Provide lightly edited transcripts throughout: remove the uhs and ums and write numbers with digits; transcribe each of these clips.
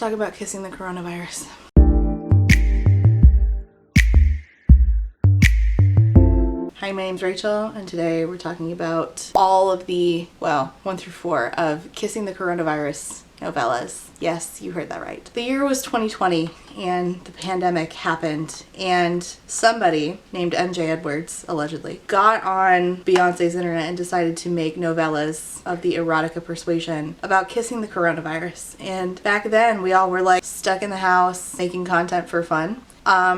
talk about kissing the coronavirus. Hi, my name's Rachel, and today we're talking about all of the, 1 through 4 of Kissing the Coronavirus novellas. Yes, you heard that right. The year was 2020 and the pandemic happened, and somebody named MJ Edwards, allegedly, got on Beyonce's internet and decided to make novellas of the erotica persuasion about kissing the coronavirus. And back then we all were like stuck in the house making content for fun.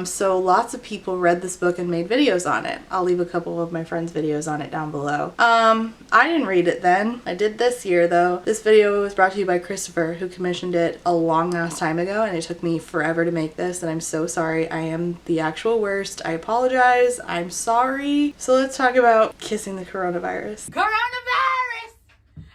So lots of people read this book and made videos on it. I'll leave a couple of my friends' videos on it down below. I didn't read it then. I did this year though. This video was brought to you by Christopher, who commissioned it a long ass time ago, and it took me forever to make this, and I'm so sorry. I am the actual worst. I apologize. I'm sorry. So let's talk about kissing the coronavirus. Coronavirus!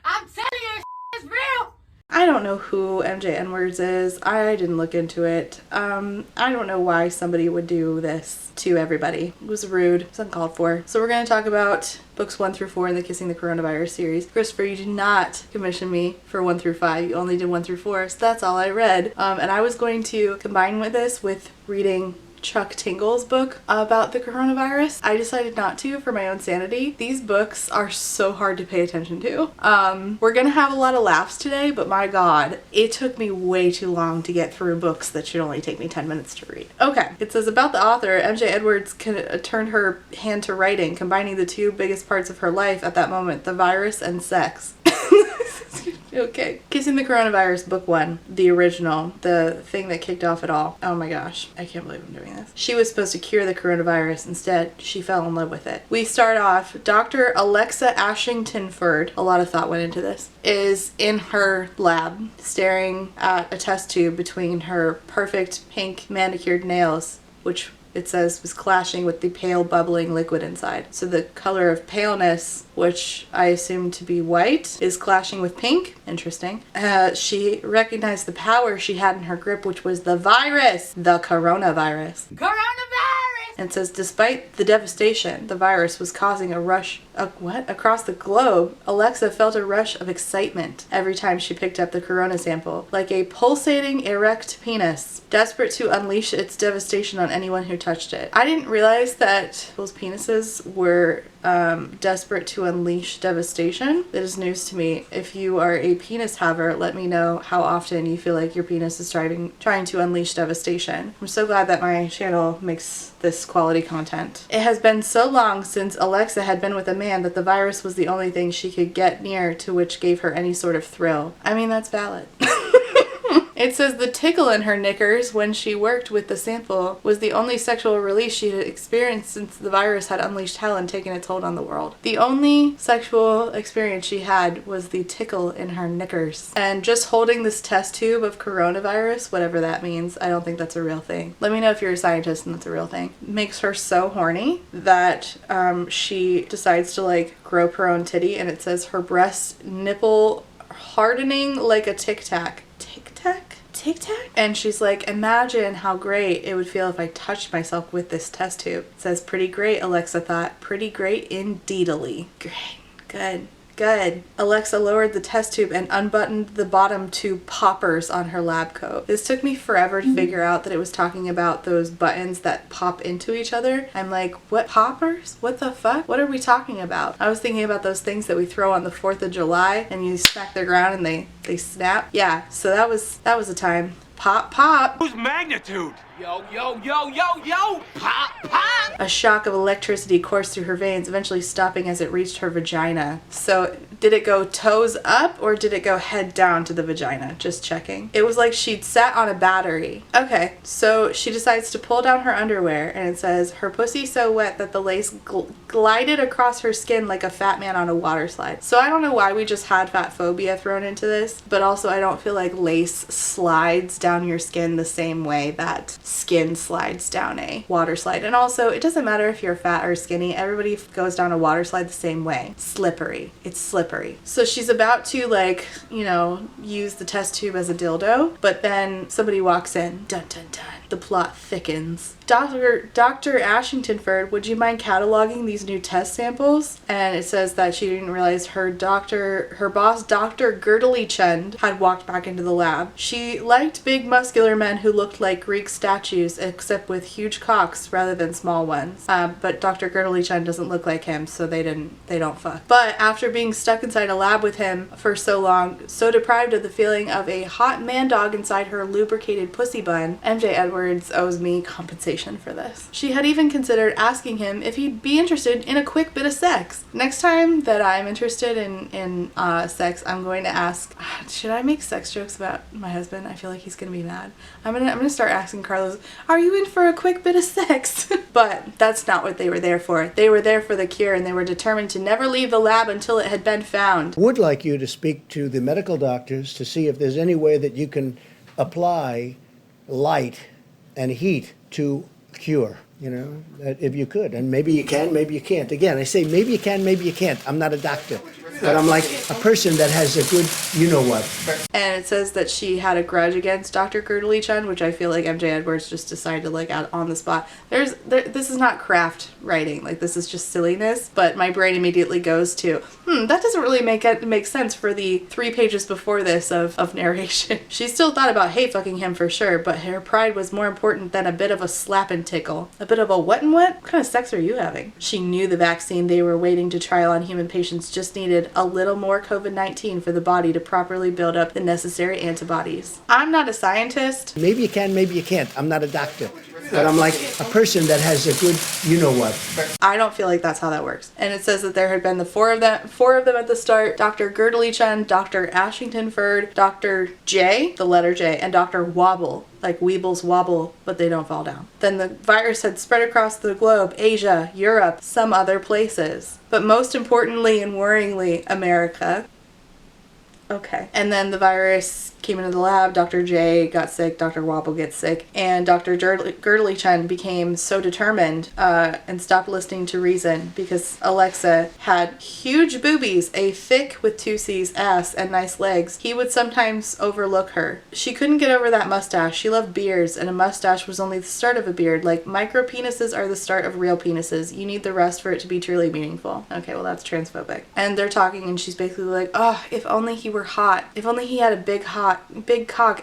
I'm telling you, it's real! I don't know who MJ Edwards is. I didn't look into it. I don't know why somebody would do this to everybody. It was rude. It's uncalled for. So we're going to talk about books 1 through 4 in the Kissing the Coronavirus series. Christopher, you did not commission me for 1 through 5. You only did 1 through 4, so that's all I read. And I was going to combine with this with reading Chuck Tingle's book about the coronavirus. I decided not to for my own sanity. These books are so hard to pay attention to. We're gonna have a lot of laughs today, but my god, it took me way too long to get through books that should only take me 10 minutes to read. Okay, it says about the author, MJ Edwards turned her hand to writing, combining the two biggest parts of her life at that moment, the virus and sex. Okay. Kissing the Coronavirus, book 1, the original, the thing that kicked off it all. Oh my gosh, I can't believe I'm doing this. She was supposed to cure the coronavirus. Instead, she fell in love with it. We start off, Dr. Alexa Ashington-Ford, a lot of thought went into this, is in her lab staring at a test tube between her perfect pink manicured nails, which it says was clashing with the pale bubbling liquid inside. So the color of paleness, which I assume to be white, is clashing with pink. Interesting. She recognized the power she had in her grip, which was the virus, the coronavirus. Coronavirus! And says, despite the devastation the virus was causing a rush across the globe, Alexa felt a rush of excitement every time she picked up the corona sample, like a pulsating erect penis, desperate to unleash its devastation on anyone who touched it. I didn't realize that those penises were desperate to unleash devastation. That is news to me. If you are a penis haver, let me know how often you feel like your penis is trying to unleash devastation. I'm so glad that my channel makes this quality content. It has been so long since Alexa had been with a man that the virus was the only thing she could get near to which gave her any sort of thrill. I mean, that's valid. It says the tickle in her knickers when she worked with the sample was the only sexual release she had experienced since the virus had unleashed hell and taken its hold on the world. The only sexual experience she had was the tickle in her knickers. And just holding this test tube of coronavirus, whatever that means, I don't think that's a real thing. Let me know if you're a scientist and that's a real thing. Makes her so horny that she decides to like grope her own titty, and it says her breast nipple hardening like a Tic Tac. Tic Tac? And she's like, imagine how great it would feel if I touched myself with this test tube. It says, pretty great, Alexa thought. Pretty great indeedly. Great. Good. Good. Alexa lowered the test tube and unbuttoned the bottom 2 poppers on her lab coat. This took me forever to figure out that it was talking about those buttons that pop into each other. I'm like, what poppers? What the fuck? What are we talking about? I was thinking about those things that we throw on the 4th of July and you smack the ground and they snap. Yeah, so that was a time. Pop, pop. Whose magnitude? Yo, yo, yo, yo, yo! Pop, pop! A shock of electricity coursed through her veins, eventually stopping as it reached her vagina. So, did it go toes up or did it go head down to the vagina? Just checking. It was like she'd sat on a battery. Okay, so she decides to pull down her underwear, and it says, her pussy so wet that the lace glided across her skin like a fat man on a water slide. So I don't know why we just had fat phobia thrown into this, but also I don't feel like lace slides down your skin the same way that skin slides down a water slide. And also, it doesn't matter if you're fat or skinny, everybody goes down a water slide the same way. Slippery. It's slippery. So she's about to, like, you know, use the test tube as a dildo, but then somebody walks in. Dun dun dun. The plot thickens. Dr. Ashingtonford, would you mind cataloging these new test samples? And it says that she didn't realize her boss, Dr. Girdley Chund, had walked back into the lab. She liked big muscular men who looked like Greek statues, except with huge cocks rather than small ones. But Dr. Girdley Chund doesn't look like him, so they don't fuck. But after being stuck inside a lab with him for so long, so deprived of the feeling of a hot man dog inside her lubricated pussy bun, MJ Edwards owes me compensation for this. She had even considered asking him if he'd be interested in a quick bit of sex. Next time that I'm interested in sex, I'm going to ask, should I make sex jokes about my husband? I feel like he's gonna be mad. I'm gonna start asking Carlos, are you in for a quick bit of sex? But that's not what they were there for. They were there for the cure, and they were determined to never leave the lab until it had been found. Would like you to speak to the medical doctors to see if there's any way that you can apply light and heat to cure, if you could. And maybe you can, maybe you can't. Again, I say maybe you can, maybe you can't. I'm not a doctor. But I'm like a person that has a good you-know-what. And it says that she had a grudge against Dr. Girdley Chund, which I feel like MJ Edwards just decided to out on the spot. This is not craft writing. This is just silliness. But my brain immediately goes to, that doesn't really make sense for the 3 pages before this of narration. She still thought about fucking him for sure, but her pride was more important than a bit of a slap and tickle. A bit of a what and what? What kind of sex are you having? She knew the vaccine they were waiting to trial on human patients just needed a little more COVID-19 for the body to properly build up the necessary antibodies. I'm not a scientist. Maybe you can, maybe you can't. I'm not a doctor. But I'm like a person that has a good you-know-what. I don't feel like that's how that works. And it says that there had been the four of them at the start: Dr. Girdley Chund, Dr. Ashingtonford, Dr. J, the letter J, and Dr. Wobble. Like Weebles wobble, but they don't fall down. Then the virus had spread across the globe, Asia, Europe, some other places. But most importantly and worryingly, America. Okay. And then the virus came into the lab, Dr. J got sick, Dr. Wobble gets sick, and Dr. Girdley Chund became so determined and stopped listening to reason because Alexa had huge boobies, a thick with 2 C's ass, and nice legs. He would sometimes overlook her. She couldn't get over that mustache. She loved beards, and a mustache was only the start of a beard. Like, micro penises are the start of real penises. You need the rest for it to be truly meaningful. Okay, well, that's transphobic. And they're talking, and she's basically like, oh, if only he were hot. If only he had a big cock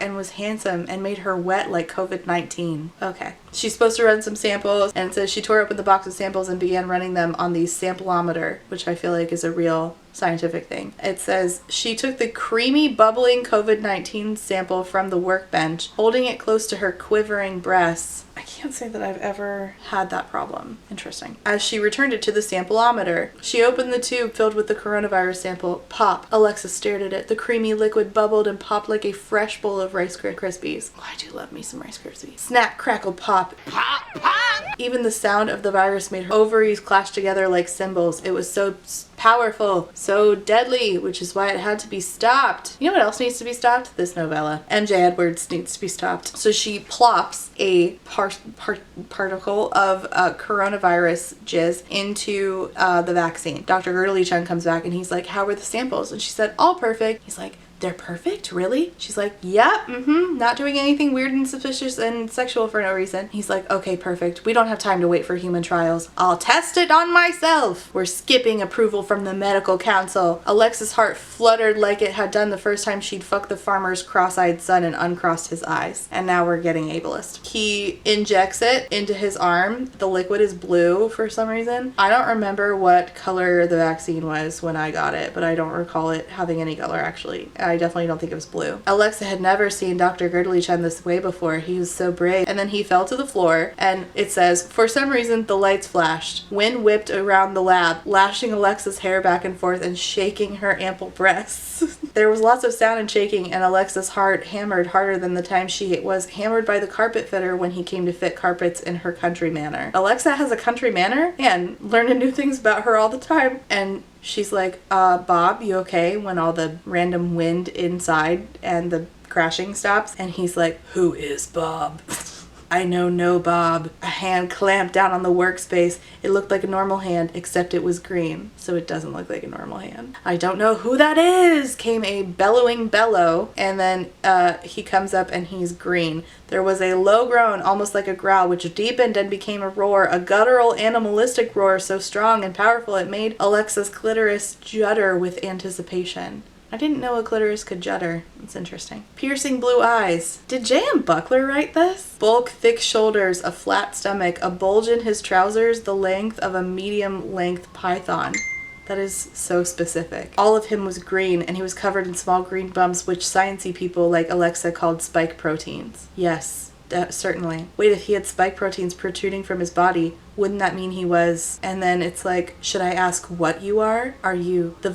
and was handsome and made her wet like COVID-19. Okay. She's supposed to run some samples, and it says she tore open the box of samples and began running them on the sampleometer, which I feel like is a real scientific thing. It says she took the creamy, bubbling COVID-19 sample from the workbench, holding it close to her quivering breasts. I can't say that I've ever had that problem. Interesting. As she returned it to the sampleometer, she opened the tube filled with the coronavirus sample. Pop. Alexa stared at it. The creamy liquid bubbled and popped like a fresh bowl of Rice Krispies. Oh, I do love me some Rice Krispies. Snap, crackle, pop. Pop, pop! Even the sound of the virus made her ovaries clash together like cymbals. It was so powerful, so deadly, which is why it had to be stopped. You know what else needs to be stopped? This novella. MJ Edwards needs to be stopped. So she plops a particle of coronavirus jizz into the vaccine. Dr. Girdley Chund comes back and he's like, how were the samples? And she said, all perfect. He's like, they're perfect? Really? She's like, yep, not doing anything weird and suspicious and sexual for no reason. He's like, okay, perfect. We don't have time to wait for human trials. I'll test it on myself. We're skipping approval from the medical council. Alexa's heart fluttered like it had done the first time she'd fucked the farmer's cross-eyed son and uncrossed his eyes. And now we're getting ableist. He injects it into his arm. The liquid is blue for some reason. I don't remember what color the vaccine was when I got it, but I don't recall it having any color actually. I definitely don't think it was blue. Alexa had never seen Dr. Girdley Chund this way before. He was so brave. And then he fell to the floor, and it says, for some reason, the lights flashed. Wind whipped around the lab, lashing Alexa's hair back and forth and shaking her ample breasts. There was lots of sound and shaking, and Alexa's heart hammered harder than the time she was hammered by the carpet fitter when he came to fit carpets in her country manor. Alexa has a country manor? Man, learning new things about her all the time. And she's like, Bob, you okay? When all the random wind inside and the crashing stops. And he's like, who is Bob? I know, no, Bob. A hand clamped down on the workspace. It looked like a normal hand, except it was green, so it doesn't look like a normal hand. I don't know who that is, came a bellowing bellow, and then he comes up and he's green. There was a low groan, almost like a growl, which deepened and became a roar, a guttural, animalistic roar so strong and powerful it made Alexa's clitoris judder with anticipation. I didn't know a clitoris could judder. It's interesting. Piercing blue eyes. Did J.M. Buckler write this? Bulk, thick shoulders, a flat stomach, a bulge in his trousers, the length of a medium-length python. That is so specific. All of him was green, and he was covered in small green bumps, which sciencey people like Alexa called spike proteins. Yes, certainly. Wait, if he had spike proteins protruding from his body, wouldn't that mean he was? And then it's like, should I ask what you are? Are you the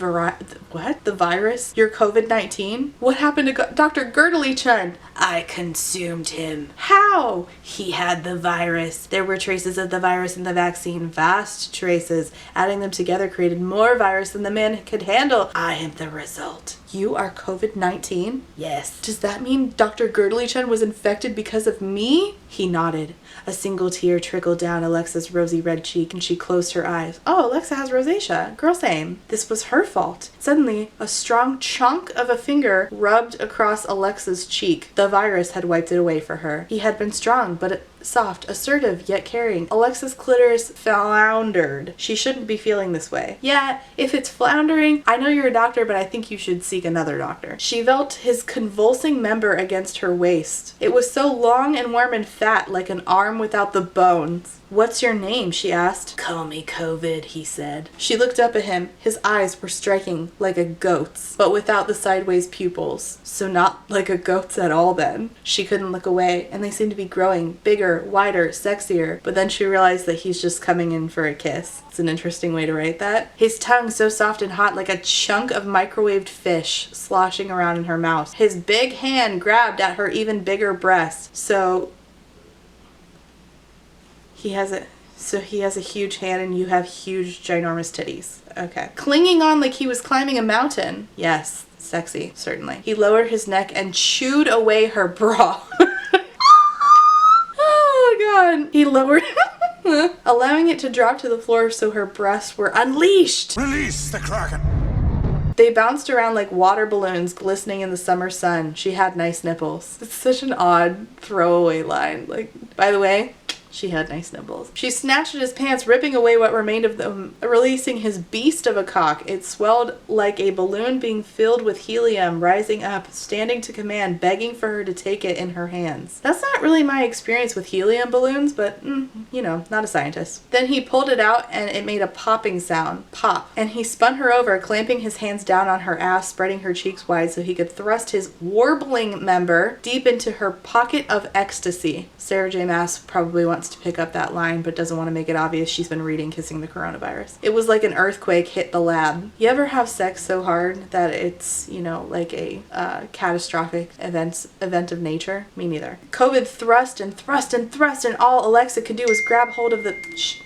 what? The virus? You're COVID-19? What happened to Dr. Girdley-Chun? I consumed him. How? He had the virus. There were traces of the virus in the vaccine, vast traces. Adding them together created more virus than the man could handle. I am the result. You are COVID-19? Yes. Does that mean Dr. Girdley-Chun was infected because of me? He nodded. A single tear trickled down Alexa's rosy red cheek, and she closed her eyes. Oh, Alexa has rosacea. Girl, same. This was her fault. Suddenly, a strong chunk of a finger rubbed across Alexa's cheek. The virus had wiped it away for her. He had been strong, but soft, assertive, yet caring. Alexa's clitoris floundered. She shouldn't be feeling this way. Yeah, if it's floundering, I know you're a doctor, but I think you should seek another doctor. She felt his convulsing member against her waist. It was so long and warm and fat, like an arm without the bones. What's your name? She asked. Call me COVID, he said. She looked up at him. His eyes were striking like a goat's, but without the sideways pupils. So not like a goat's at all then. She couldn't look away, and they seemed to be growing, bigger, wider, sexier. But then she realized that he's just coming in for a kiss. It's an interesting way to write that. His tongue so soft and hot like a chunk of microwaved fish sloshing around in her mouth. His big hand grabbed at her even bigger breast. So he has a huge hand and you have huge, ginormous titties. Okay. Clinging on like he was climbing a mountain. Yes, sexy, certainly. He lowered his neck and chewed away her bra. Oh, God. He lowered... allowing it to drop to the floor so her breasts were unleashed. Release the Kraken! They bounced around like water balloons glistening in the summer sun. She had nice nipples. It's such an odd throwaway line. Like, by the way, she had nice nipples. She snatched at his pants, ripping away what remained of them, releasing his beast of a cock. It swelled like a balloon being filled with helium, rising up, standing to command, begging for her to take it in her hands. That's not really my experience with helium balloons, but, you know, not a scientist. Then he pulled it out and it made a popping sound. Pop. And he spun her over, clamping his hands down on her ass, spreading her cheeks wide so he could thrust his warbling member deep into her pocket of ecstasy. Sarah J. Maas probably wants to pick up that line, but doesn't want to make it obvious she's been reading Kissing the Coronavirus. It was like an earthquake hit the lab. You ever have sex so hard that it's, you know, like a catastrophic event of nature? Me neither. COVID thrust and thrust and thrust, and all Alexa could do was grab hold of the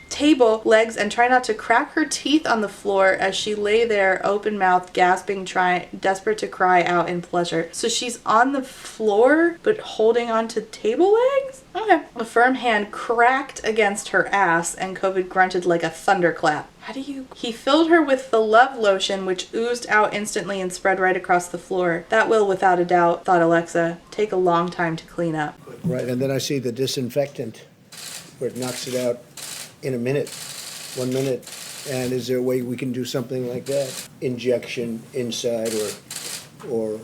table legs and try not to crack her teeth on the floor as she lay there, open-mouthed, gasping, desperate to cry out in pleasure. So she's on the floor, but holding on to table legs? Okay. A firm hand cracked against her ass, and COVID grunted like a thunderclap. He filled her with the love lotion, which oozed out instantly and spread right across the floor. That will, without a doubt, thought Alexa, take a long time to clean up. Right, and then I see the disinfectant where it knocks it out in a minute, 1 minute. And is there a way we can do something like that? Injection inside or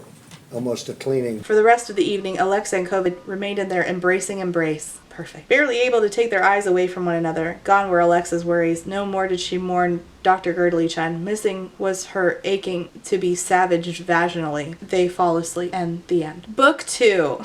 almost a cleaning. For the rest of the evening, Alexa and COVID remained in their embracing embrace. Perfect. Barely able to take their eyes away from one another. Gone were Alexa's worries. No more did she mourn Dr. Girdley-Chun. Missing was her aching to be savaged vaginally. They fall asleep. And the end. Book 2.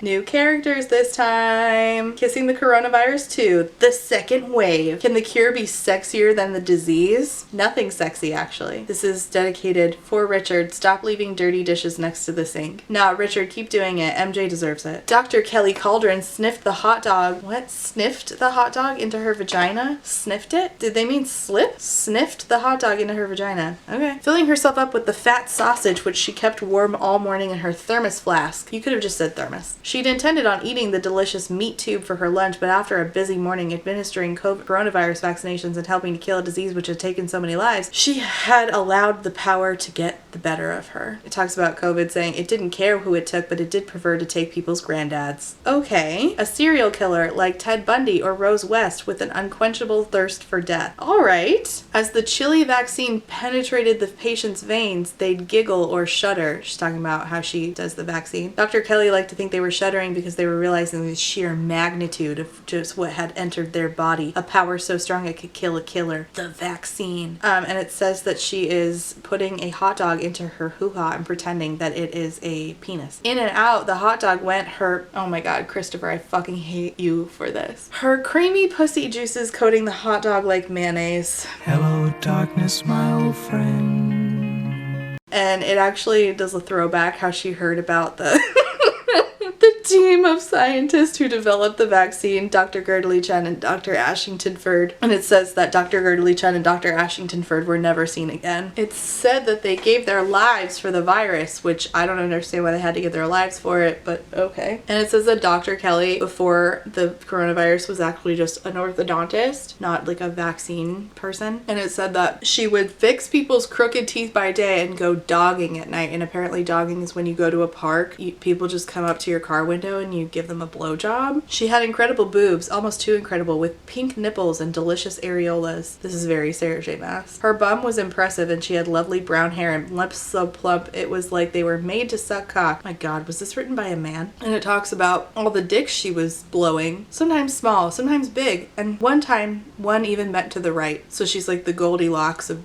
New characters this time. Kissing the Coronavirus 2. The second wave. Can the cure be sexier than the disease? Nothing sexy, actually. This is dedicated for Richard. Stop leaving dirty dishes next to the sink. Nah, Richard, keep doing it. MJ deserves it. Dr. Kelly Cauldron sniffed the hot dog. What? Sniffed the hot dog into her vagina? Sniffed it? Did they mean slip? Sniffed the hot dog into her vagina. Okay. Filling herself up with the fat sausage, which she kept warm all morning in her thermos flask. You could have just said thermos. She'd intended on eating the delicious meat tube for her lunch, but after a busy morning administering coronavirus vaccinations and helping to kill a disease which had taken so many lives, she had allowed the power to get the better of her. It talks about COVID saying it didn't care who it took, but it did prefer to take people's granddads. Okay. A serial killer like Ted Bundy or Rose West with an unquenchable thirst for death. All right. As the chili vaccine penetrated the patient's veins, they'd giggle or shudder. She's talking about how she does the vaccine. Dr. Kelly liked to think they were shuddering because they were realizing the sheer magnitude of just what had entered their body. A power so strong it could kill a killer. The vaccine. And it says that she is putting a hot dog into her hoo-ha and pretending that it is a penis. In and out, the hot dog went her... Oh my god, Christopher, I fucking hate you for this. Her creamy pussy juices coating the hot dog like mayonnaise. Hello, darkness, my old friend. And it actually does a throwback how she heard about the the team of scientists who developed the vaccine, Dr. Gertrude Chen and Dr. Ashington Ferd. And it says that Dr. Gertrude Chen and Dr. Ashington Ferd were never seen again. It's said that they gave their lives for the virus, which I don't understand why they had to give their lives for it, but okay. And it says that Dr. Kelly, before the coronavirus, was actually just an orthodontist, not like a vaccine person. And it said that she would fix people's crooked teeth by day and go dogging at night. And apparently dogging is when you go to a park, people just come up to your car window and you give them a blowjob. She had incredible boobs, almost too incredible, with pink nipples and delicious areolas. This is very Sarah J. Maas. Her bum was impressive and she had lovely brown hair and lips so plump it was like they were made to suck cock. My god, was this written by a man? And it talks about all the dicks she was blowing. Sometimes small, sometimes big, and one time one even bent to the right. So she's like the Goldilocks of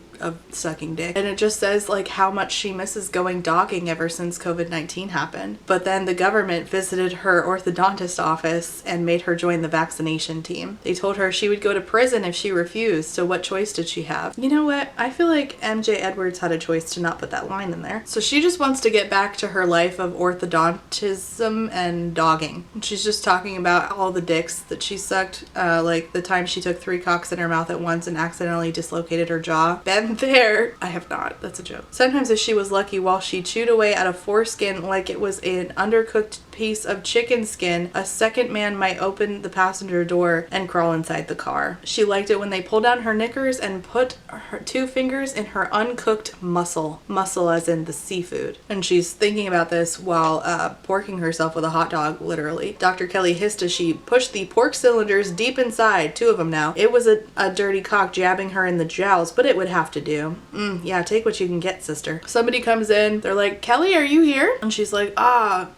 sucking dick. And it just says like how much she misses going dogging ever since COVID-19 happened. But then the government visited her orthodontist office and made her join the vaccination team. They told her she would go to prison if she refused, so what choice did she have? You know what? I feel like MJ Edwards had a choice to not put that line in there. So she just wants to get back to her life of orthodontism and dogging. She's just talking about all the dicks that she sucked, like the time she took 3 cocks in her mouth at once and accidentally dislocated her jaw. Been there. I have not. That's a joke. Sometimes if she was lucky, while she chewed away at a foreskin like it was an undercooked piece of chicken skin, a second man might open the passenger door and crawl inside the car. She liked it when they pulled down her knickers and put her 2 fingers in her uncooked mussel. Mussel as in the seafood. And she's thinking about this while porking herself with a hot dog, literally. Dr. Kelly hissed as she pushed the pork cylinders deep inside, 2 of them now. It was a dirty cock jabbing her in the jowls, but it would have to do. Yeah, take what you can get, sister. Somebody comes in, they're like, Kelly, are you here? And she's like,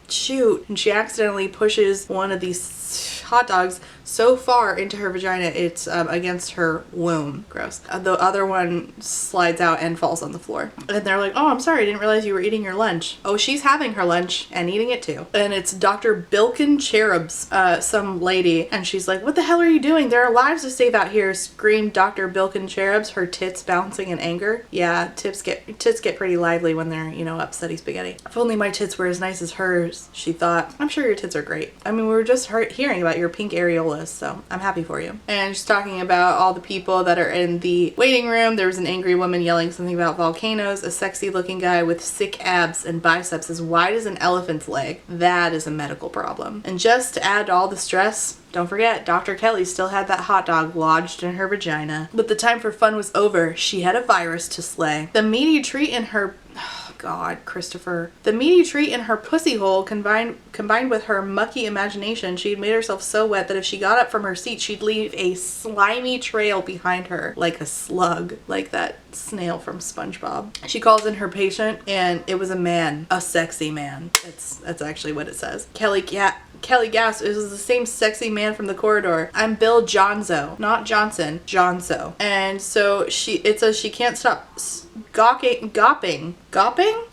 shoot. And she accidentally pushes one of these hot dogs so far into her vagina it's against her womb. Gross. The other one slides out and falls on the floor. And they're like, oh, I'm sorry, I didn't realize you were eating your lunch. Oh, she's having her lunch and eating it too. And it's Dr. Bilkin Cherubs, some lady, and she's like, what the hell are you doing? There are lives to save out here, screamed Dr. Bilkin Cherubs, her tits bouncing in anger. Yeah, tits get pretty lively when they're, upsetty spaghetti. If only my tits were as nice as hers, she thought. I'm sure your tits are great. I mean, we were just hearing about your pink areolas, so I'm happy for you. And she's talking about all the people that are in the waiting room. There was an angry woman yelling something about volcanoes. A sexy looking guy with sick abs and biceps as wide as an elephant's leg. That is a medical problem. And just to add to all the stress, don't forget, Dr. Kelly still had that hot dog lodged in her vagina. But the time for fun was over. She had a virus to slay. The meaty treat in her... God, Christopher. The meaty treat in her pussy hole combined with her mucky imagination, she had made herself so wet that if she got up from her seat, she'd leave a slimy trail behind her, like a slug, like that snail from SpongeBob. She calls in her patient, and it was a man, a sexy man. That's actually what it says. Kelly gasped. It was the same sexy man from the corridor. I'm Bill Jonzo, not Johnson, Jonzo. And so it says she can't stop gawping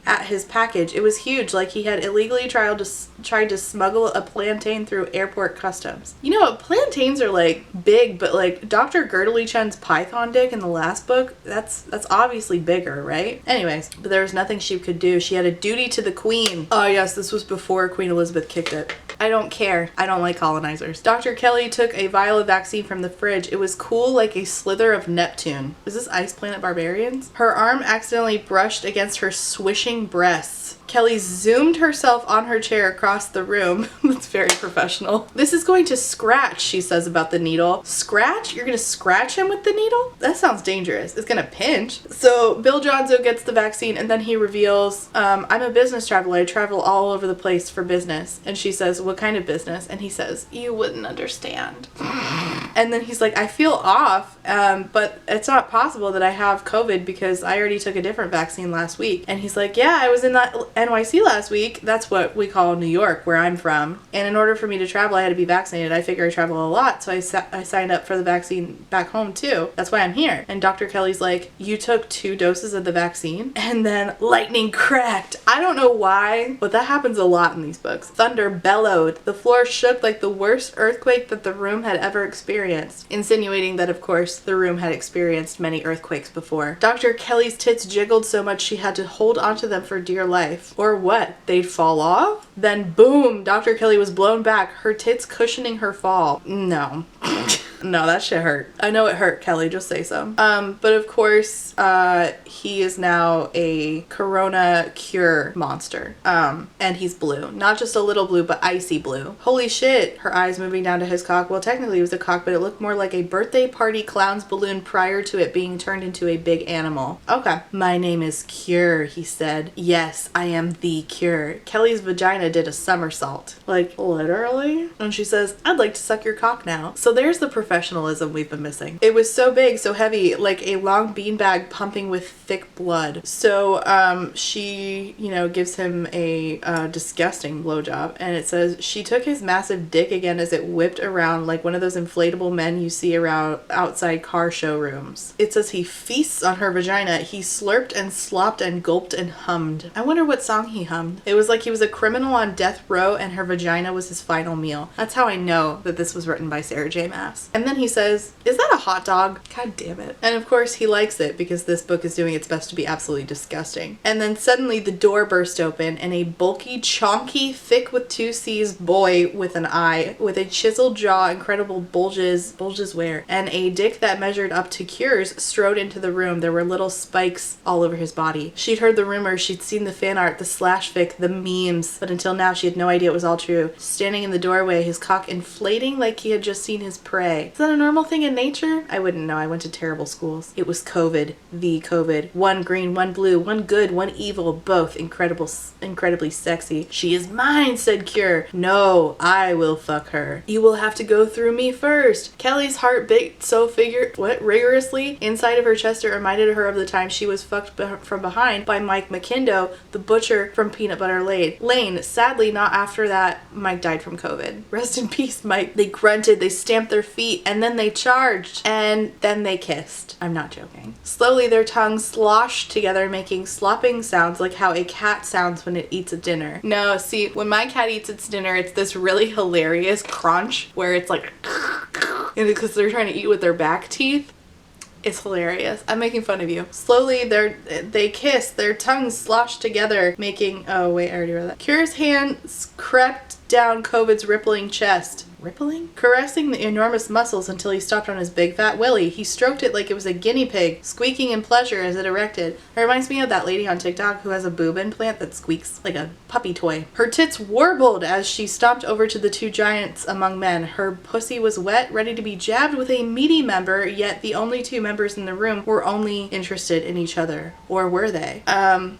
at his package. It was huge, like he had illegally tried to smuggle a plantain through airport customs. Plantains are like big, but like Dr. Gertrude Chen's python dick in the last book, that's obviously bigger, right? Anyways, but there was nothing she could do. She had a duty to the queen. Oh yes, this was before Queen Elizabeth kicked it. I don't care. I don't like colonizers. Dr. Kelly took a vial of vaccine from the fridge. It was cool like a slither of Neptune. Is this Ice Planet Barbarians? Her arm accidentally brushed against her swishing breasts. Kelly zoomed herself on her chair across the room. That's very professional. This is going to scratch, she says about the needle. Scratch? You're gonna scratch him with the needle? That sounds dangerous. It's gonna pinch. So Bill Johnso gets the vaccine and then he reveals, I'm a business traveler. I travel all over the place for business. And she says, what kind of business? And he says, you wouldn't understand. And then he's like, I feel off, but it's not possible that I have COVID because I already took a different vaccine last week. And he's like, yeah, I was in that NYC last week. That's what we call New York, where I'm from. And in order for me to travel, I had to be vaccinated. I figure I travel a lot, so I signed up for the vaccine back home too. That's why I'm here. And Dr. Kelly's like, you took 2 doses of the vaccine? And then lightning cracked. I don't know why, but that happens a lot in these books. Thunder bellowed. The floor shook like the worst earthquake that the room had ever experienced, insinuating that, of course, the room had experienced many earthquakes before. Dr. Kelly's tits jiggled so much she had to hold onto them for dear life. Or what? They'd fall off? Then boom, Dr. Kelly was blown back, her tits cushioning her fall. No. No, that shit hurt. I know it hurt, Kelly, just say so. But of course, he is now a corona cure monster. And he's blue. Not just a little blue, but icy blue. Holy shit, her eyes moving down to his cock. Well, technically it was a cock, but it looked more like a birthday party clown's balloon prior to it being turned into a big animal. Okay. My name is Cure, he said. Yes, I am the Cure. Kelly's vagina did a somersault. Like, literally? And she says, I'd like to suck your cock now. So there's the professionalism we've been missing. It was so big, so heavy, like a long beanbag pumping with thick blood. So she, gives him a disgusting blowjob, and it says she took his massive dick again as it whipped around like one of those inflatable men you see around outside car showrooms. It says he feasts on her vagina. He slurped and slopped and gulped and hummed. I wonder what song he hummed. It was like he was a criminal on death row and her vagina was his final meal. That's how I know that this was written by Sarah J. Maas. And then he says, is that a hot dog? God damn it. And of course he likes it because this book is doing its best to be absolutely disgusting. And then suddenly the door burst open and a bulky, chonky, thick with 2 C's boy with an eye, with a chiseled jaw, incredible bulges where, and a dick that measured up to Cure's strode into the room. There were little spikes all over his body. She'd heard the rumors, she'd seen the fan art, the slash fic, the memes, but until now she had no idea it was all true. Standing in the doorway, his cock inflating like he had just seen his prey. Is that a normal thing in nature? I wouldn't know. I went to terrible schools. It was COVID. The COVID. One green, one blue, one good, one evil, both incredibly sexy. She is mine, said Cure. No, I will fuck her. You will have to go through me first. Kelly's heart beat so rigorously inside of her chest it reminded her of the time she was fucked from behind by Mike McKindo, the butcher from Peanut Butter Lane. Sadly, not after that, Mike died from COVID. Rest in peace, Mike. They grunted, they stamped their feet, and then they charged, and then they kissed. I'm not joking. Slowly, their tongues sloshed together, making slopping sounds like how a cat sounds when it eats a dinner. No, see, when my cat eats its dinner, it's this really hilarious crunch where it's like, because they're trying to eat with their back teeth. It's hilarious. I'm making fun of you. Slowly, they kissed, their tongues sloshed together, making... Oh, wait, I already read that. Cure's hands crept down COVID's rippling chest. Rippling? Caressing the enormous muscles until he stopped on his big fat willy. He stroked it like it was a guinea pig, squeaking in pleasure as it erected. It reminds me of that lady on TikTok who has a boob implant that squeaks like a puppy toy. Her tits warbled as she stomped over to the 2 giants among men. Her pussy was wet, ready to be jabbed with a meaty member, yet the only 2 members in the room were only interested in each other. Or were they?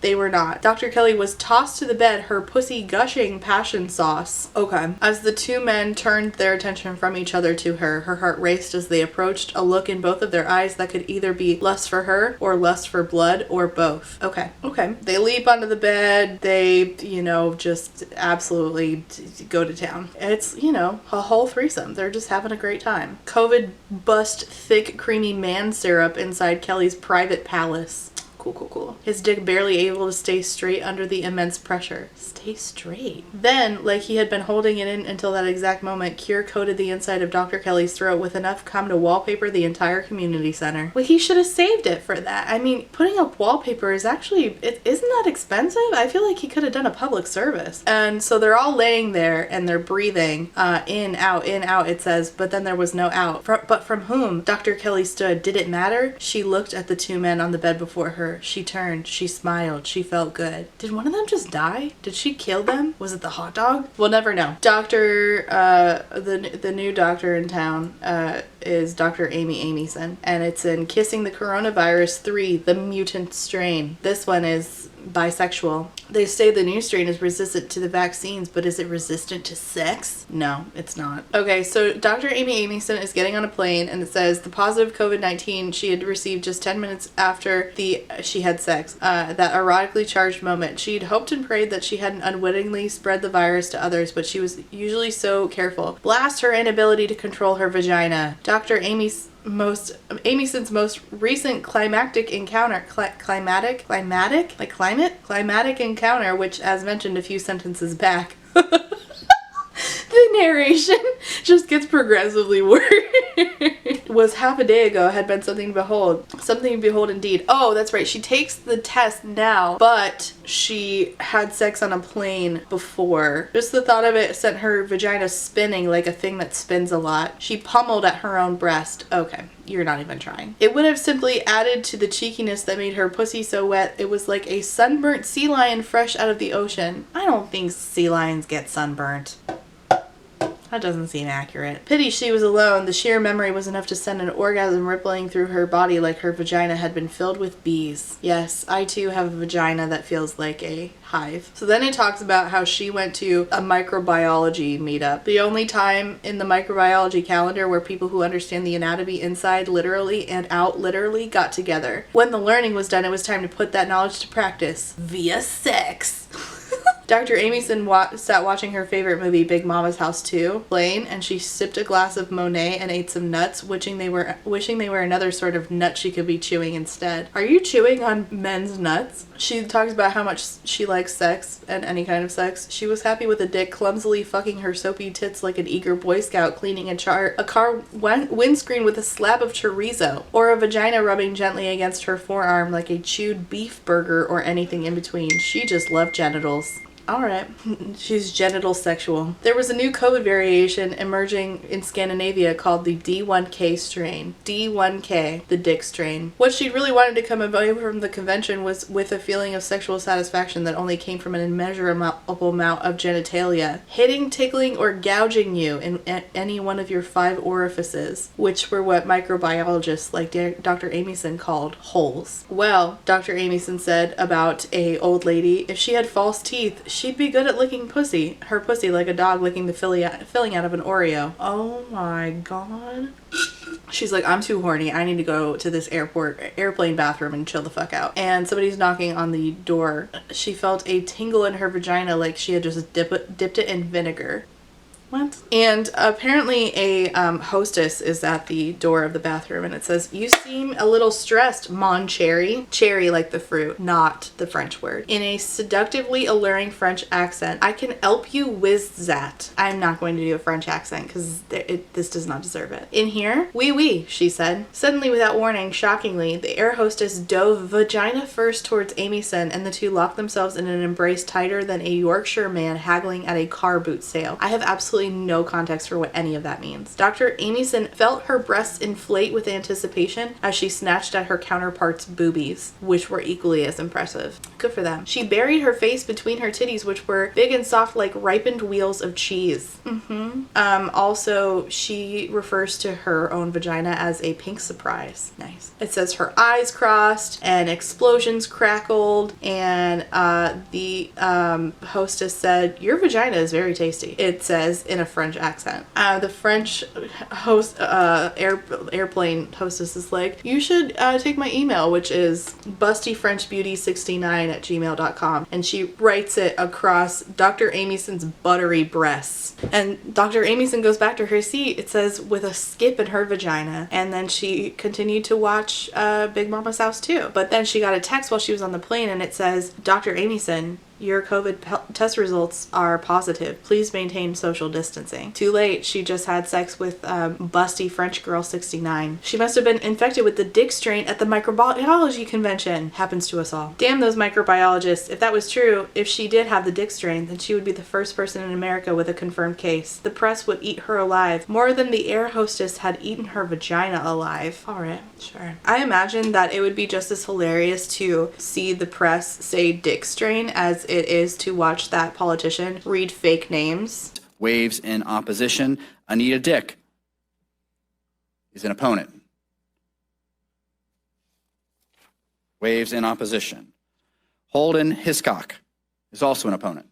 They were not. Dr. Kelly was tossed to the bed, her pussy gushing passion sauce. Okay. As the 2 men turned their attention from each other to her, her heart raced as they approached, a look in both of their eyes that could either be lust for her or lust for blood or both. Okay. They leap onto the bed. They, just absolutely go to town. It's, a whole threesome. They're just having a great time. COVID bust thick, creamy man syrup inside Kelly's private palace. Cool. His dick barely able to stay straight under the immense pressure. Stay straight. Then, like he had been holding it in until that exact moment, Cure coated the inside of Dr. Kelly's throat with enough cum to wallpaper the entire community center. Well, he should have saved it for that. I mean, putting up wallpaper is actually, isn't that expensive? I feel like he could have done a public service. And so they're all laying there and they're breathing, in, out, it says, but then there was no out. But from whom? Dr. Kelly stood. Did it matter? She looked at the two men on the bed before her. She turned. She smiled. She felt good. Did one of them just die? Did she kill them? Was it the hot dog? We'll never know. The new doctor in town, is Dr. Amy Amyson, and it's in Kissing the Coronavirus 3, The Mutant Strain. This one is bisexual. They say the new strain is resistant to the vaccines, but is it resistant to sex? No, it's not. Okay, so Dr. Amy Amyson is getting on a plane, and it says the positive COVID-19 she had received just 10 minutes after she had sex. That erotically charged moment. She'd hoped and prayed that she hadn't unwittingly spread the virus to others, but she was usually so careful. Blast her inability to control her vagina. Dr. Amyson's most recent climactic encounter, climatic encounter, which, as mentioned a few sentences back, the narration just gets progressively worse. Was half a day ago, had been something to behold. Something to behold indeed. Oh, that's right. She takes the test now, but she had sex on a plane before. Just the thought of it sent her vagina spinning like a thing that spins a lot. She pummeled at her own breast. Okay, you're not even trying. It would have simply added to the cheekiness that made her pussy so wet. It was like a sunburnt sea lion fresh out of the ocean. I don't think sea lions get sunburnt. That doesn't seem accurate. Pity she was alone. The sheer memory was enough to send an orgasm rippling through her body like her vagina had been filled with bees. Yes, I too have a vagina that feels like a hive. So then it talks about how she went to a microbiology meetup. The only time in the microbiology calendar where people who understand the anatomy inside literally and out literally got together. When the learning was done, it was time to put that knowledge to practice via sex. Dr. Amyson sat watching her favorite movie, Big Mama's House 2, playing, and she sipped a glass of Monet and ate some nuts, wishing they were another sort of nut she could be chewing instead. Are you chewing on men's nuts? She talks about how much she likes sex and any kind of sex. She was happy with a dick clumsily fucking her soapy tits like an eager Boy Scout cleaning a car windscreen with a slab of chorizo, or a vagina rubbing gently against her forearm like a chewed beef burger or anything in between. She just loved genitals. Alright, she's genital sexual. There was a new COVID variation emerging in Scandinavia called the D1K strain. D1K, the dick strain. What she really wanted to come away from the convention was with a feeling of sexual satisfaction that only came from an immeasurable amount of genitalia. Hitting, tickling, or gouging you in any one of your 5 orifices, which were what microbiologists like Dr. Amyson called holes. Well, Dr. Amyson said about a old lady, if she had false teeth, she'd be good at licking her pussy like a dog licking the filling out of an Oreo. Oh my god. She's like, I'm too horny. I need to go to this airplane bathroom and chill the fuck out. And somebody's knocking on the door. She felt a tingle in her vagina like she had just dipped it in vinegar. What? And apparently a hostess is at the door of the bathroom, and it says, "You seem a little stressed, Mon Cherry." Cherry like the fruit, not the French word. In a seductively alluring French accent. "I can help you with that." I'm not going to do a French accent because this does not deserve it. "In here?" "Oui, oui," she said. Suddenly, without warning, shockingly, the air hostess dove vagina first towards Amyson, and the two locked themselves in an embrace tighter than a Yorkshire man haggling at a car boot sale. I have absolutely no context for what any of that means. Dr. Amyson felt her breasts inflate with anticipation as she snatched at her counterpart's boobies, which were equally as impressive. Good for them. She buried her face between her titties, which were big and soft like ripened wheels of cheese. Also, she refers to her own vagina as a pink surprise. Nice. It says her eyes crossed and explosions crackled, and the hostess said, "Your vagina is very tasty." It says, in a French accent. The French airplane hostess is like, you should take my email, which is bustyfrenchbeauty69@gmail.com, and she writes it across Dr. Amyson's buttery breasts. And Dr. Amyson goes back to her seat. It says, with a skip in her vagina. And then she continued to watch Big Mama's House too. But then she got a text while she was on the plane, and it says, Dr. Amyson, your COVID test results are positive. Please maintain social distancing. Too late. She just had sex with busty French girl 69. She must have been infected with the dick strain at the microbiology convention. Happens to us all. Damn those microbiologists. If that was true, if she did have the dick strain, then she would be the first person in America with a confirmed case. The press would eat her alive, more than the air hostess had eaten her vagina alive. Alright, sure. I imagine that it would be just as hilarious to see the press say dick strain as it is to watch that politician read fake names. Waves in opposition. Anita Dick is an opponent. Waves in opposition. Holden Hiscock is also an opponent.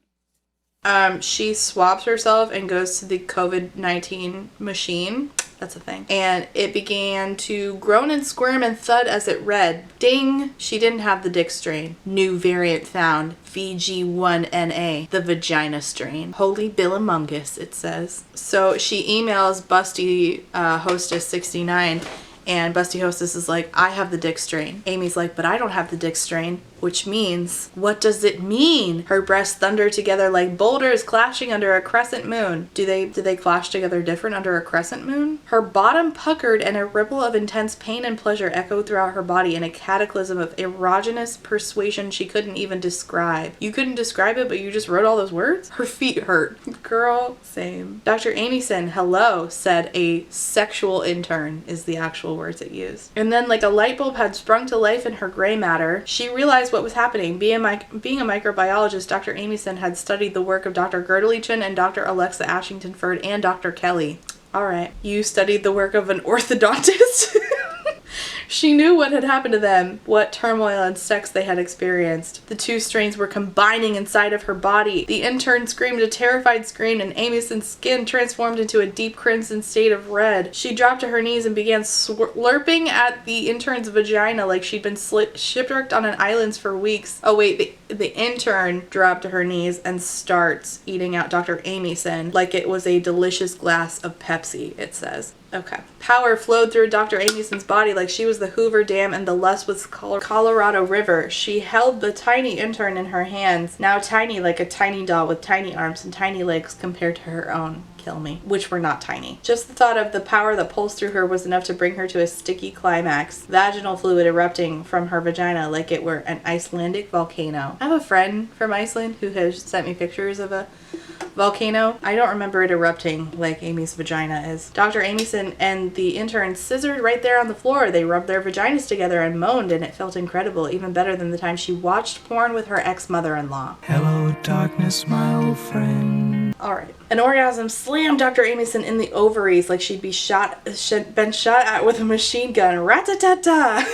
She swabs herself and goes to the COVID-19 machine. That's a thing. And it began to groan and squirm and thud as it read, ding, she didn't have the dick strain. New variant found, VG1NA, the vagina strain. Holy Billamungus, it says. So she emails Busty Hostess 69, and Busty Hostess is like, I have the dick strain. Amy's like, but I don't have the dick strain. Which means, what does it mean? Her breasts thunder together like boulders clashing under a crescent moon. Do they clash together different under a crescent moon? Her bottom puckered and a ripple of intense pain and pleasure echoed throughout her body in a cataclysm of erogenous persuasion she couldn't even describe. You couldn't describe it, but you just wrote all those words? Her feet hurt. Girl, same. Dr. Amyson, hello, said a sexual intern is the actual words it used. And then like a light bulb had sprung to life in her gray matter. She realized what was happening. Being a microbiologist, Dr. Amyson had studied the work of Dr. Gerdelichin and Dr. Alexa Ashington-Furd and Dr. Kelly. Alright. You studied the work of an orthodontist? She knew what had happened to them, what turmoil and sex they had experienced. The two strains were combining inside of her body. The intern screamed a terrified scream, and Amyson's skin transformed into a deep crimson shade of red. She dropped to her knees and began slurping at the intern's vagina like she'd been shipwrecked on an island for weeks. Oh wait, the intern dropped to her knees and starts eating out Dr. Amyson like it was a delicious glass of Pepsi, it says. Okay. Power flowed through Dr. Amyson's body like she was the Hoover Dam and the Lust was Colorado River. She held the tiny intern in her hands, now tiny like a tiny doll with tiny arms and tiny legs compared to her own. Kill me. Which were not tiny. Just the thought of the power that pulsed through her was enough to bring her to a sticky climax. Vaginal fluid erupting from her vagina like it were an Icelandic volcano. I have a friend from Iceland who has sent me pictures of a volcano. I don't remember it erupting like Amy's vagina is. Dr. Amyson and the intern scissored right there on the floor. They rubbed their vaginas together and moaned, and it felt incredible, even better than the time she watched porn with her ex-mother-in-law. Hello, darkness, my old friend. Alright. An orgasm slammed Dr. Amyson in the ovaries like she'd been shot at with a machine gun. Rat-a-ta-ta!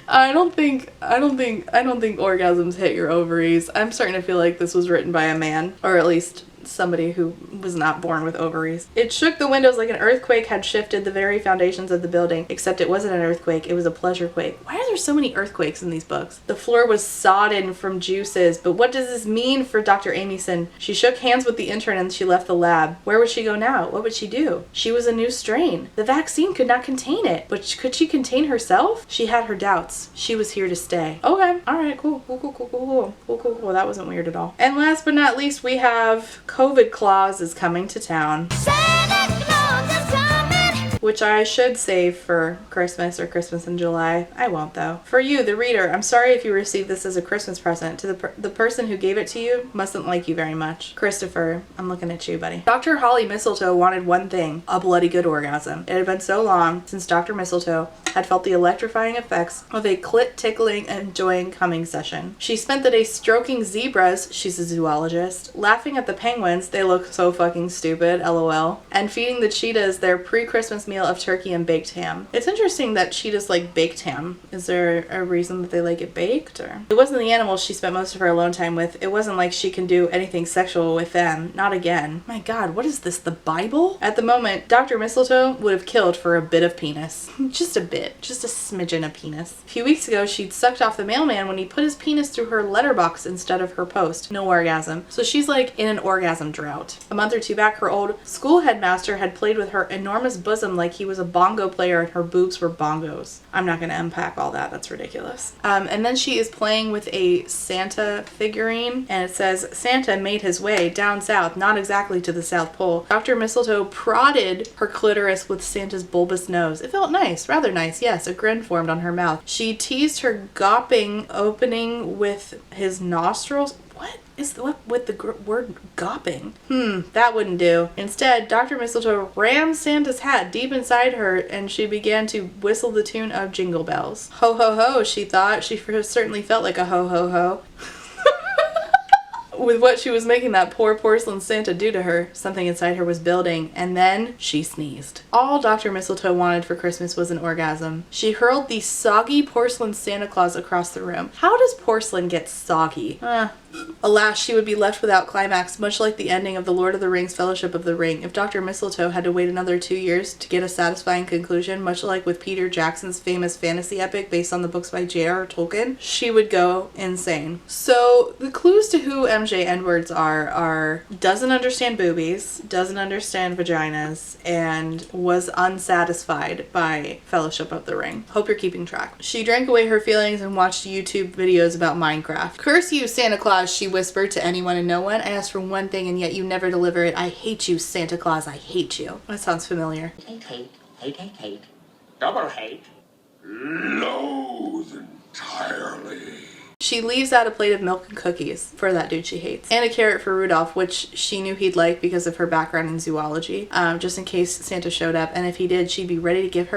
I don't think orgasms hit your ovaries. I'm starting to feel like this was written by a man, or at least somebody who was not born with ovaries. It shook the windows like an earthquake had shifted the very foundations of the building, except it wasn't an earthquake, it was a pleasure quake. Why are there so many earthquakes in these books? The floor was sodden from juices, but what does this mean for Dr. Amyson? She shook hands with the intern and she left the lab. Where would she go now? What would she do? She was a new strain. The vaccine could not contain it, but could she contain herself? She had her doubts. She was here to stay. Okay, alright, cool. That wasn't weird at all. And last but not least, we have COVID Claus is coming to town. Santa Claus is coming. Which I should save for Christmas or Christmas in July. I won't though. For you, the reader, I'm sorry if you received this as a Christmas present. To the person who gave it to you mustn't like you very much. Christopher, I'm looking at you, buddy. Dr. Holly Mistletoe wanted one thing, a bloody good orgasm. It had been so long since Dr. Mistletoe had felt the electrifying effects of a clit-tickling, enjoying coming session. She spent the day stroking zebras, she's a zoologist, laughing at the penguins, they look so fucking stupid, lol, and feeding the cheetahs their pre-Christmas meal meal of turkey and baked ham. It's interesting that she just like baked ham. Is there a reason that they like it baked? Or it wasn't the animals she spent most of her alone time with. It wasn't like she can do anything sexual with them. Not again. My God, what is this? The Bible? At the moment, Dr. Mistletoe would have killed for a bit of penis. Just a bit. Just a smidgen of penis. A few weeks ago, she'd sucked off the mailman when he put his penis through her letterbox instead of her post. No orgasm. So she's like in an orgasm drought. A month or two back, her old school headmaster had played with her enormous bosom like he was a bongo player and her boobs were bongos. I'm not going to unpack all that. That's ridiculous. And then she is playing with a Santa figurine, and it says, Santa made his way down south, not exactly to the South Pole. Dr. Mistletoe prodded her clitoris with Santa's bulbous nose. It felt nice, rather nice, yes. A grin formed on her mouth. She teased her gawping opening with his nostrils. What is with the word gopping? That wouldn't do. Instead, Dr. Mistletoe rammed Santa's hat deep inside her and she began to whistle the tune of Jingle Bells. Ho ho ho, she thought. She certainly felt like a ho ho ho. With what she was making that poor porcelain Santa do to her, something inside her was building, and then she sneezed. All Dr. Mistletoe wanted for Christmas was an orgasm. She hurled the soggy porcelain Santa Claus across the room. How does porcelain get soggy? Alas, she would be left without climax, much like the ending of The Lord of the Rings Fellowship of the Ring. If Dr. Mistletoe had to wait another 2 years to get a satisfying conclusion, much like with Peter Jackson's famous fantasy epic based on the books by J.R. Tolkien, she would go insane. So, the clues to who MJ Edwards are doesn't understand boobies, doesn't understand vaginas, and was unsatisfied by Fellowship of the Ring. Hope you're keeping track. She drank away her feelings and watched YouTube videos about Minecraft. Curse you, Santa Claus, she whispered to anyone and no one. I asked for one thing and yet you never deliver it. I hate you, Santa Claus. I hate you. That sounds familiar. Hate. Double hate. Loathe entirely. She leaves out a plate of milk and cookies for that dude she hates. And a carrot for Rudolph, which she knew he'd like because of her background in zoology, just in case Santa showed up. And if he did, she'd be ready to give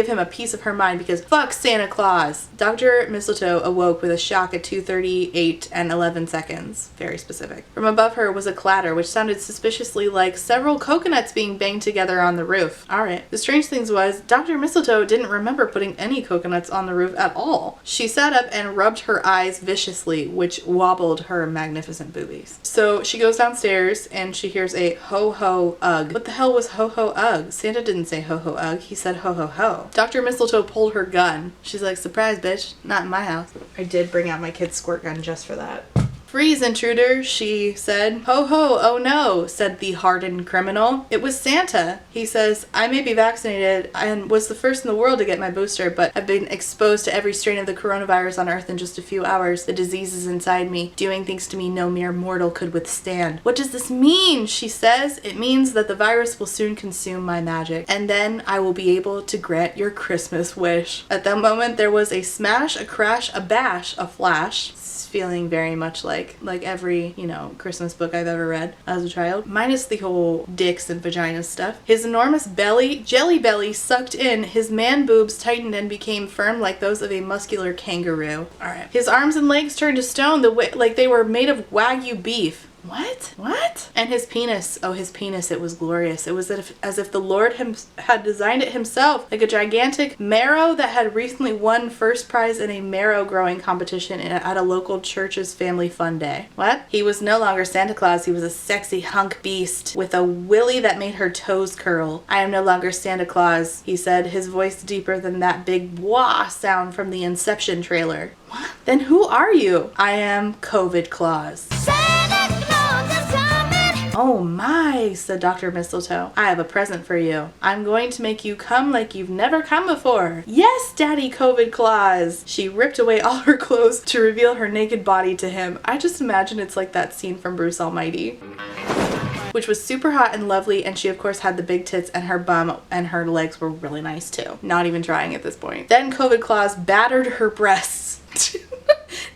him a piece of her mind because fuck Santa Claus. Dr. Mistletoe awoke with a shock at 2:38 and 11 seconds. Very specific. From above her was a clatter, which sounded suspiciously like several coconuts being banged together on the roof. Alright. The strange thing was, Dr. Mistletoe didn't remember putting any coconuts on the roof at all. She sat up and rubbed her eyes viciously, which wobbled her magnificent boobies. So she goes downstairs and she hears a ho ho ugh. What the hell was ho ho ugh? Santa didn't say ho ho ugh, he said ho ho ho. Dr. Mistletoe pulled her gun. She's like, surprise bitch, not in my house. I did bring out my kid's squirt gun just for that. Freeze, intruder, she said. Ho ho, oh no, said the hardened criminal. It was Santa. He says, I may be vaccinated and was the first in the world to get my booster, but I've been exposed to every strain of the coronavirus on Earth in just a few hours. The disease is inside me, doing things to me no mere mortal could withstand. What does this mean? She says. It means that the virus will soon consume my magic, and then I will be able to grant your Christmas wish. At that moment, there was a smash, a crash, a bash, a flash. Feeling very much like every, Christmas book I've ever read as a child, minus the whole dicks and vaginas stuff. His enormous belly, jelly belly, sucked in. His man boobs tightened and became firm like those of a muscular kangaroo. Alright. His arms and legs turned to stone like they were made of Wagyu beef. What? And his penis, it was glorious. It was as if the Lord had designed it himself, like a gigantic marrow that had recently won first prize in a marrow growing competition at a local church's family fun day. What? He was no longer Santa Claus, he was a sexy hunk beast with a willy that made her toes curl. I am no longer Santa Claus, he said, his voice deeper than that big wah sound from the Inception trailer. What? Then who are you? I am COVID Claus. Oh my, said Dr. Mistletoe. I have a present for you. I'm going to make you come like you've never come before. Yes, Daddy COVID Claus. She ripped away all her clothes to reveal her naked body to him. I just imagine it's like that scene from Bruce Almighty, which was super hot and lovely, and she of course had the big tits, and her bum and her legs were really nice too. Not even trying at this point. Then COVID Claus battered her breasts,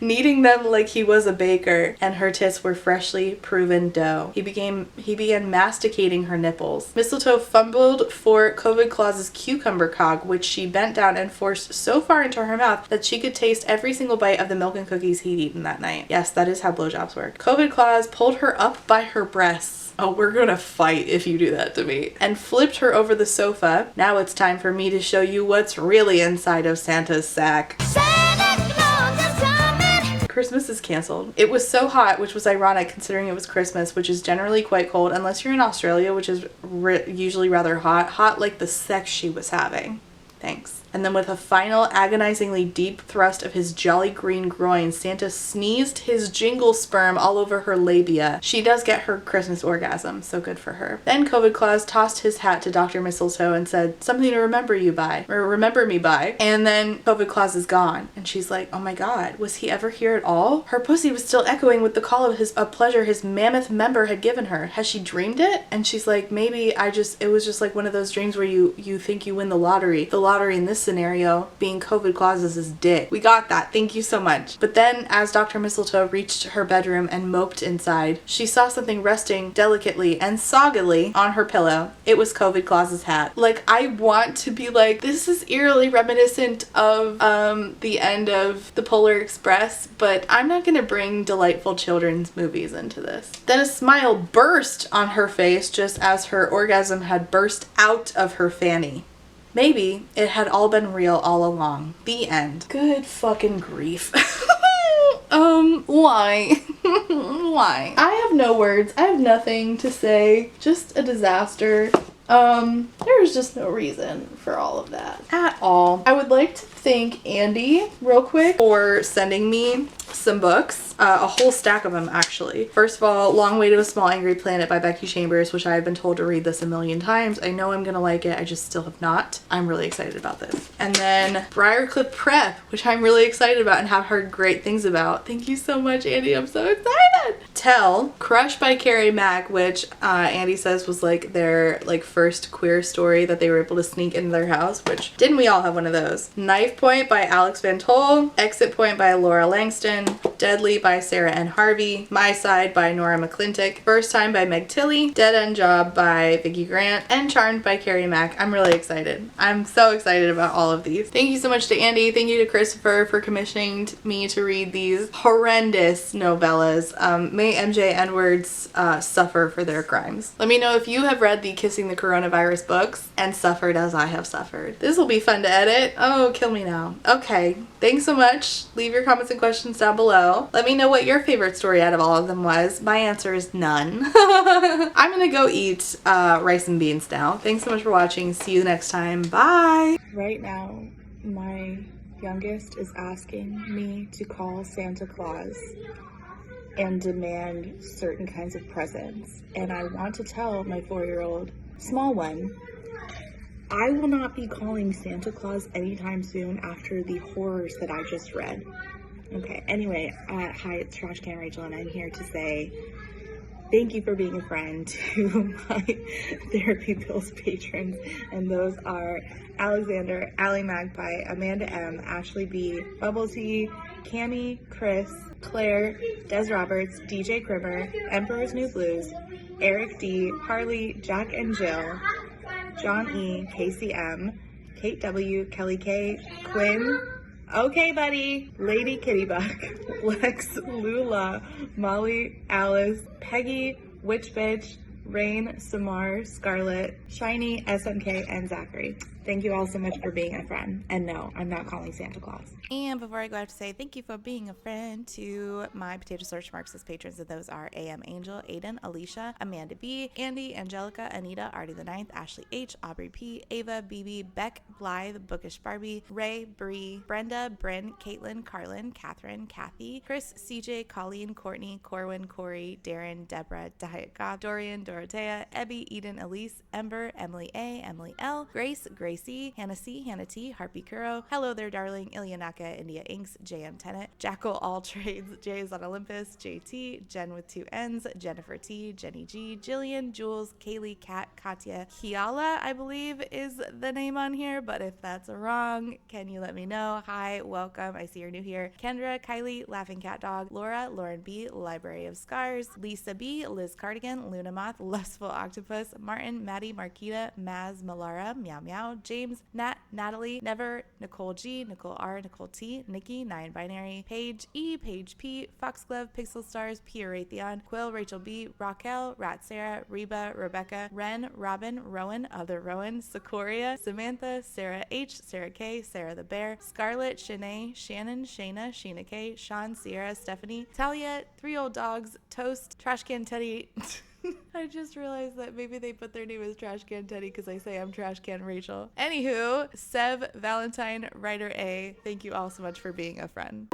kneading them like he was a baker, and her tits were freshly proven dough. He began masticating her nipples. Mistletoe fumbled for COVID Claus's cucumber cog, which she bent down and forced so far into her mouth that she could taste every single bite of the milk and cookies he'd eaten that night. Yes, that is how blowjobs work. COVID Claus pulled her up by her breasts. Oh, we're gonna fight if you do that to me. And flipped her over the sofa. Now it's time for me to show you what's really inside of Santa's sack. Christmas is canceled. It was so hot, which was ironic considering it was Christmas, which is generally quite cold, unless you're in Australia, which is usually rather hot. Hot like the sex she was having. Thanks. And then with a final agonizingly deep thrust of his jolly green groin, Santa sneezed his jingle sperm all over her labia. She does get her Christmas orgasm, so good for her. Then COVID Claus tossed his hat to Dr. Mistletoe and said, something to remember you by, or remember me by. And then COVID Claus is gone. And she's like, oh my God, was he ever here at all? Her pussy was still echoing with the call of pleasure his mammoth member had given her. Has she dreamed it? And she's like, maybe it was just like one of those dreams where you think you win the lottery. The lottery in this scenario being COVID Claus's dick. We got that. Thank you so much. But then as Dr. Mistletoe reached her bedroom and moped inside, she saw something resting delicately and soggily on her pillow. It was COVID Claus's hat. Like, I want to be like, this is eerily reminiscent of the end of the Polar Express, but I'm not gonna bring delightful children's movies into this. Then a smile burst on her face just as her orgasm had burst out of her fanny. Maybe it had all been real all along. The end. Good fucking grief. Why? Why? I have no words. I have nothing to say. Just a disaster. There's just no reason for all of that at all. I would like to thank Andy real quick for sending me some books, a whole stack of them actually. First of all, Long Way to a Small Angry Planet by Becky Chambers, which I have been told to read this a million times. I know I'm gonna like it, I just still have not. I'm really excited about this. And then Briarcliff Prep, which I'm really excited about and have heard great things about. Thank you so much, Andy, I'm so excited! Tell, Crush by Carrie Mack, which Andy says was like their first queer story that they were able to sneak into their house, which didn't we all have one of those? Knife Point by Alex Van Toll, Exit Point by Laura Langston, Deadly by Sarah N. Harvey, My Side by Nora McClintock, First Time by Meg Tilly, Dead End Job by Vicki Grant, and Charmed by Carrie Mack. I'm really excited. I'm so excited about all of these. Thank you so much to Andy. Thank you to Christopher for commissioning me to read these horrendous novellas. May MJ N-words suffer for their crimes. Let me know if you have read the Kissing the Coronavirus books and suffered as I have suffered. This will be fun to edit. Oh, kill me now. Okay, thanks so much. Leave your comments and questions down below. Let me know what your favorite story out of all of them was. My answer is none. I'm gonna go eat rice and beans now. Thanks so much for watching. See you next time. Bye. Right now, my youngest is asking me to call Santa Claus and demand certain kinds of presents. And I want to tell my 4-year-old, small one, I will not be calling Santa Claus anytime soon after the horrors that I just read. Okay, anyway, hi, it's Trash Can Rachel, and I'm here to say thank you for being a friend to my Therapy Pills patrons, and those are Alexander, Allie Magpie, Amanda M, Ashley B, Bubble Tea, Cami, Chris, Claire, Des Roberts, DJ Krimmer, Emperor's New Blues, Eric D, Harley, Jack and Jill, John E, Casey M, Kate W, Kelly K, Quinn, okay buddy, Lady Kittybuck, Lex, Lula, Molly, Alice, Peggy, Witch Bitch, Rain, Samar, Scarlett, Shiny, SMK, and Zachary. Thank you all so much for being a friend. And no, I'm not calling Santa Claus. And before I go, I have to say thank you for being a friend to my Potato Search Marxist patrons. And those are AM Angel, Aiden, Alicia, Amanda B, Andy, Angelica, Anita, Artie the Ninth, Ashley H, Aubrey P, Ava, BB, Beck, Blythe, Bookish Barbie, Ray, Bree, Brenda, Bryn, Caitlin, Carlin, Catherine, Kathy, Chris, CJ, Colleen, Courtney, Corwin, Corey, Darren, Deborah, Diet Goff, Dorian, Dorothea, Ebby, Eden, Elise, Ember, Emily A, Emily L, Grace, Gracie, Hannah C, Hannah T, Harpy Kuro, Hello There Darling, Ilyanaka, India Inks, JM Tennant, Jackal All Trades, Jay's on Olympus, JT, Jen with 2 N's, Jennifer T, Jenny G, Jillian, Jules, Kaylee, Kat, Katya, Kiala, I believe is the name on here, but if that's wrong, can you let me know? Hi, welcome, I see you're new here. Kendra, Kylie, Laughing Cat Dog, Laura, Lauren B, Library of Scars, Lisa B, Liz Cardigan, Luna Moth, Lustful Octopus, Martin, Maddie, Marquita, Maz, Malara, Meow Meow, James, Nat, Natalie, Never, Nicole G, Nicole R, Nicole T, Nikki, 9 Binary, Paige E, Paige P, Foxglove, Pixel Stars, Pia Raytheon, Quill, Rachel B, Raquel, Rat Sarah, Reba, Rebecca, Ren, Robin, Rowan, Other Rowan, Secoria, Samantha, Sarah H, Sarah K, Sarah the Bear, Scarlett, Shanae, Shannon, Shayna, Sheena K, Sean, Sierra, Stephanie, Talia, 3 Old Dogs, Toast, Trashcan Teddy. I just realized that maybe they put their name as Trashcan Teddy because I say I'm Trashcan Rachel. Anywho, Sev, Valentine, Writer A, thank you all so much for being a friend.